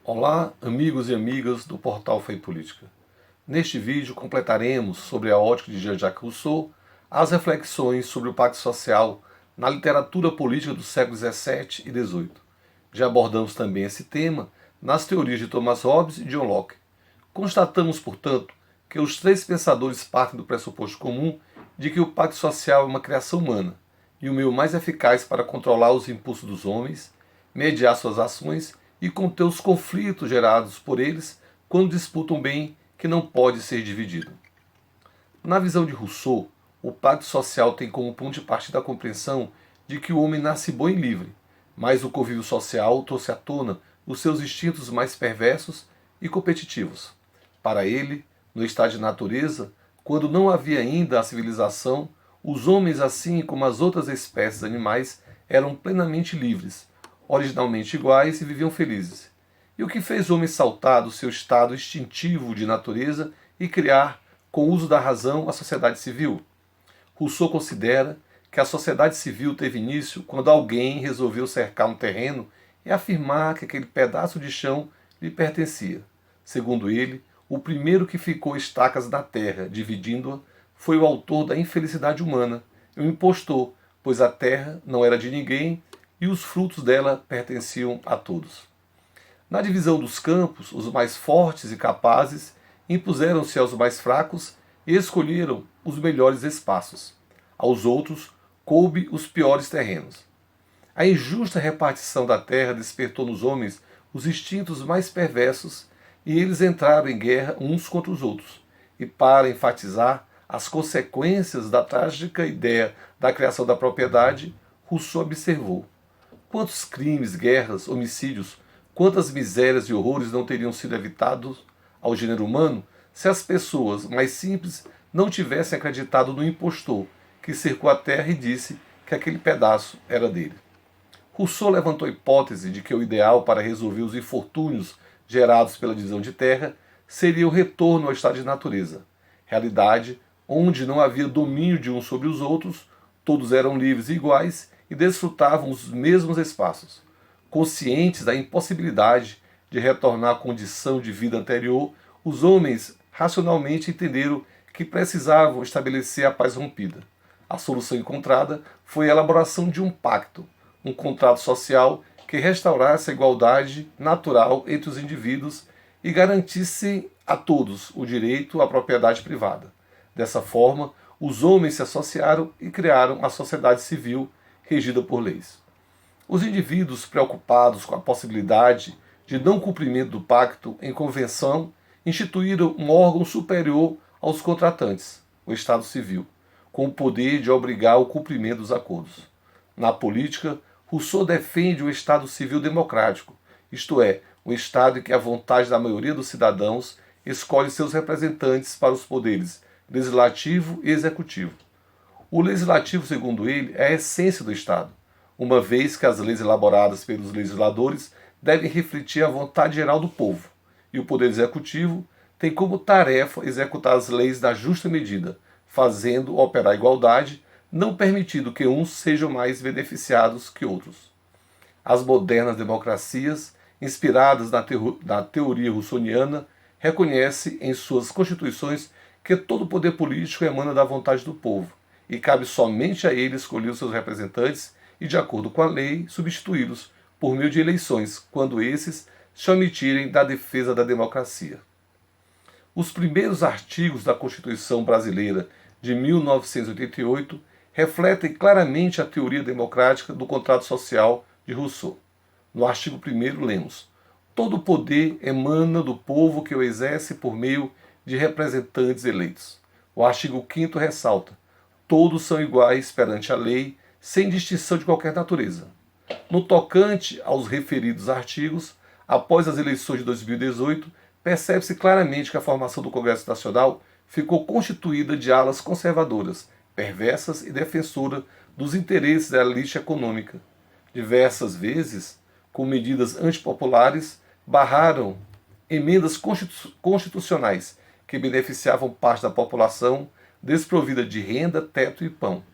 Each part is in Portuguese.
Olá, amigos e amigas do portal Fé e Política. Neste vídeo completaremos, sobre a ótica de Jean-Jacques Rousseau, as reflexões sobre o pacto social na literatura política do século XVII e XVIII. Já abordamos também esse tema nas teorias de Thomas Hobbes e John Locke. Constatamos, portanto, que os três pensadores partem do pressuposto comum de que o pacto social é uma criação humana e o meio mais eficaz para controlar os impulsos dos homens, mediar suas ações e conter os conflitos gerados por eles quando disputam um bem que não pode ser dividido. Na visão de Rousseau, o pacto social tem como ponto de partida a compreensão de que o homem nasce bom e livre, mas o convívio social trouxe à tona os seus instintos mais perversos e competitivos. Para ele, no estado de natureza, quando não havia ainda a civilização, os homens, assim como as outras espécies animais, eram plenamente livres, originalmente iguais e viviam felizes. E o que fez o homem saltar do seu estado instintivo de natureza e criar, com o uso da razão, a sociedade civil? Rousseau considera que a sociedade civil teve início quando alguém resolveu cercar um terreno e afirmar que aquele pedaço de chão lhe pertencia. Segundo ele, o primeiro que ficou estacas na terra, dividindo-a, foi o autor da infelicidade humana, o impostor, pois a terra não era de ninguém e os frutos dela pertenciam a todos. Na divisão dos campos, os mais fortes e capazes impuseram-se aos mais fracos e escolheram os melhores espaços. Aos outros, coube os piores terrenos. A injusta repartição da terra despertou nos homens os instintos mais perversos e eles entraram em guerra uns contra os outros. E para enfatizar as consequências da trágica ideia da criação da propriedade, Rousseau observou: quantos crimes, guerras, homicídios, quantas misérias e horrores não teriam sido evitados ao gênero humano se as pessoas mais simples não tivessem acreditado no impostor que cercou a terra e disse que aquele pedaço era dele. Rousseau levantou a hipótese de que o ideal para resolver os infortúnios gerados pela divisão de terra seria o retorno ao estado de natureza, realidade onde não havia domínio de uns sobre os outros, todos eram livres e iguais e desfrutavam os mesmos espaços. Conscientes da impossibilidade de retornar à condição de vida anterior, os homens racionalmente entenderam que precisavam estabelecer a paz rompida. A solução encontrada foi a elaboração de um pacto, um contrato social que restaurasse a igualdade natural entre os indivíduos e garantisse a todos o direito à propriedade privada. Dessa forma, os homens se associaram e criaram a sociedade civil regida por leis. Os indivíduos preocupados com a possibilidade de não cumprimento do pacto em convenção instituíram um órgão superior aos contratantes, o Estado Civil, com o poder de obrigar o cumprimento dos acordos. Na política, Rousseau defende o Estado Civil democrático, isto é, um Estado em que a vontade da maioria dos cidadãos escolhe seus representantes para os poderes legislativo e executivo. O legislativo, segundo ele, é a essência do Estado, uma vez que as leis elaboradas pelos legisladores devem refletir a vontade geral do povo, e o poder executivo tem como tarefa executar as leis na justa medida, fazendo operar a igualdade, não permitindo que uns sejam mais beneficiados que outros. As modernas democracias, inspiradas na teoria russoniana, reconhecem em suas constituições que todo o poder político emana da vontade do povo, e cabe somente a ele escolher os seus representantes e, de acordo com a lei, substituí-los por meio de eleições, quando esses se omitirem da defesa da democracia. Os primeiros artigos da Constituição Brasileira de 1988 refletem claramente a teoria democrática do contrato social de Rousseau. No artigo 1º lemos: todo poder emana do povo que o exerce por meio de representantes eleitos. O artigo 5º ressalta: todos são iguais perante a lei, sem distinção de qualquer natureza. No tocante aos referidos artigos, após as eleições de 2018, percebe-se claramente que a formação do Congresso Nacional ficou constituída de alas conservadoras, perversas e defensora dos interesses da elite econômica. Diversas vezes, com medidas antipopulares, barraram emendas constitucionais que beneficiavam parte da população desprovida de renda, teto e pão.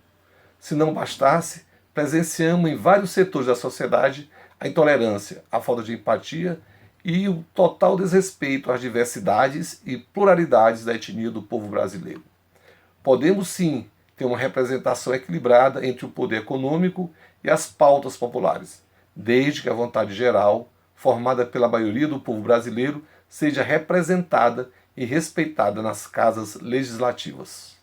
Se não bastasse, presenciamos em vários setores da sociedade a intolerância, a falta de empatia e o total desrespeito às diversidades e pluralidades da etnia do povo brasileiro. Podemos sim ter uma representação equilibrada entre o poder econômico e as pautas populares, desde que a vontade geral, formada pela maioria do povo brasileiro, seja representada e respeitada nas casas legislativas.